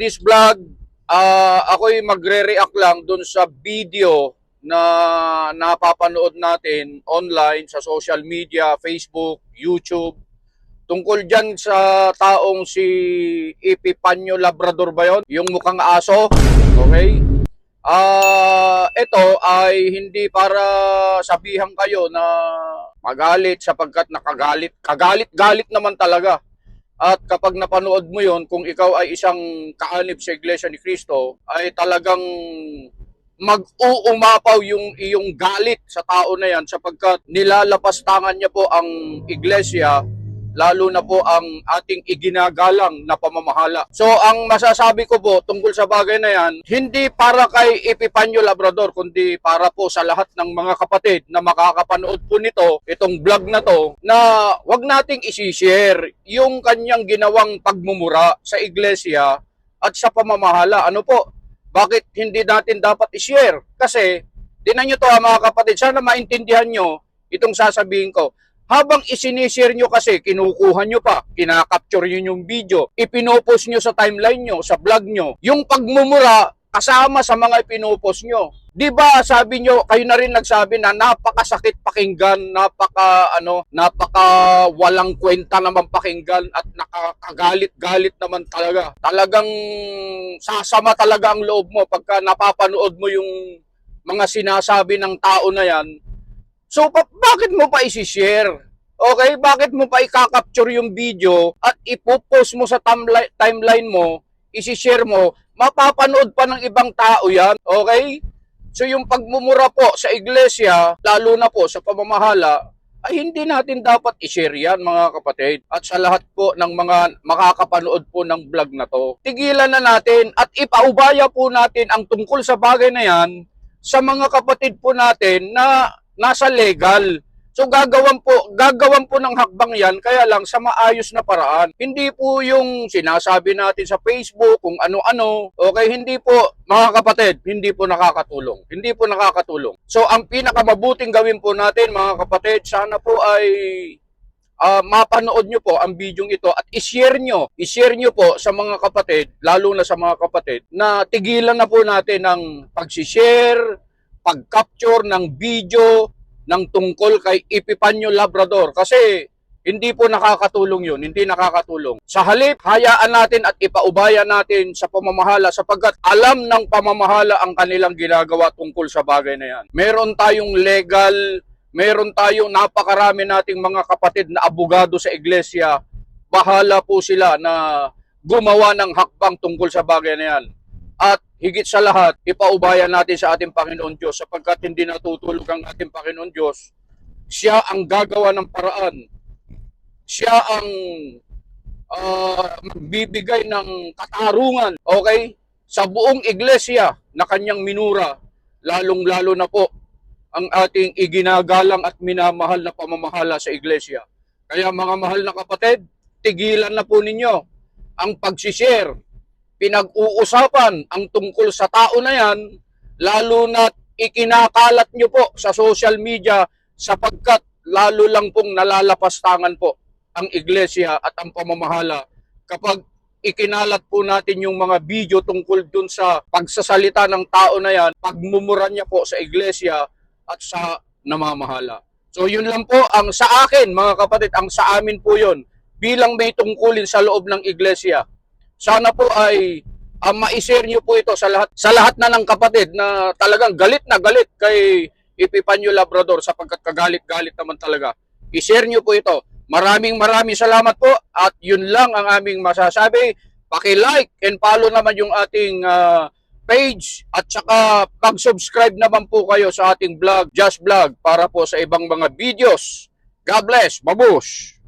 today's vlog, ako'y magre-react lang dun sa video na napapanood natin online sa social media, Facebook, YouTube, tungkol dyan sa taong si Epipanyo Labrador ba yun? Yung mukhang aso, okay? Ito ay hindi para sabihan kayo na magalit sapagkat kagalit naman talaga. At kapag napanood mo yon, kung ikaw ay isang kaanib sa Iglesia ni Cristo, ay talagang mag-uumapaw yung iyong galit sa tao na yan sapagkat nilalapastangan niya po ang Iglesia, lalo na po ang ating iginagalang na pamamahala. So ang masasabi ko po tungkol sa bagay na yan, hindi para kay Epipanyo Labrador, kundi para po sa lahat ng mga kapatid na makakapanood po nito, itong vlog na to, na wag nating isi-share yung kanyang ginawang pagmumura sa Iglesia at sa pamamahala. Ano po? Bakit hindi natin dapat i-share? Kasi, tinan nyo to mga kapatid, sana maintindihan nyo itong sasabihin ko. Habang isinishare nyo kasi, kinukuha nyo pa, kinakapture nyo yung video, ipinopost nyo sa timeline nyo, sa vlog nyo, yung pagmumura kasama sa mga ipinopost nyo. Di ba sabi nyo, kayo na rin nagsabi na napakasakit pakinggan, napaka walang kwenta naman pakinggan at nakakagalit-galit naman talaga. Talagang sasama talaga ang loob mo pagka napapanood mo yung mga sinasabi ng tao na yan. So, bakit mo pa isi-share? Okay? Bakit mo pa i-capture yung video at ipopost mo sa timeline mo, isi-share mo, mapapanood pa ng ibang tao yan? Okay? So, yung pagmumura po sa Iglesia, lalo na po sa pamamahala, ay hindi natin dapat i-share yan, mga kapatid. At sa lahat po ng mga makakapanood po ng vlog na to, tigilan na natin at ipaubaya po natin ang tungkol sa bagay na yan sa mga kapatid po natin na nasa legal. So gagawan po ng hakbang yan, kaya lang sa maayos na paraan. Hindi po yung sinasabi natin sa Facebook kung ano-ano. Okay, hindi po mga kapatid, hindi po nakakatulong. Hindi po nakakatulong. So ang pinakamabuting gawin po natin mga kapatid, sana po ay mapanood nyo po ang video ito at i-share nyo po sa mga kapatid, lalo na sa mga kapatid, na tigilan na po natin ng pag-share, pag-capture ng video ng tungkol kay Epipanyo Labrador kasi hindi po nakakatulong yun, hindi nakakatulong. Sa halip, hayaan natin at ipaubaya natin sa pamamahala sapagkat alam ng pamamahala ang kanilang ginagawa tungkol sa bagay na yan. Meron tayong legal, meron tayong napakarami nating mga kapatid na abogado sa Iglesia. Bahala po sila na gumawa ng hakbang tungkol sa bagay na yan. At higit sa lahat, ipaubaya natin sa ating Panginoon Diyos sapagkat hindi natutulog ang ating Panginoon Diyos. Siya ang gagawa ng paraan. Siya ang magbibigay ng katarungan, okay, sa buong iglesia na kanyang minura, lalong-lalo na po ang ating iginagalang at minamahal na pamamahala sa iglesia. Kaya mga mahal na kapatid, tigilan na po ninyo ang pag-share. Pinag-uusapan ang tungkol sa tao na yan, lalo na ikinakalat nyo po sa social media sapagkat lalo lang pong nalalapastangan po ang iglesia at ang pamamahala kapag ikinalat po natin yung mga video tungkol dun sa pagsasalita ng tao na yan, pagmumura niya po sa iglesia at sa namamahala. So yun lang po ang sa akin mga kapatid, ang sa amin po yun bilang may tungkulin sa loob ng iglesia. Sana po ay ma-share nyo po ito sa lahat na ng kapatid na talagang galit na galit kay Epipanyo Labrador sapagkat kagalit-galit naman talaga. I-share nyo po ito. Maraming salamat po at yun lang ang aming masasabi. Paki-like and follow naman yung ating page at saka pag-subscribe naman po kayo sa ating vlog, Just Vlog, para po sa ibang mga videos. God bless. Babush!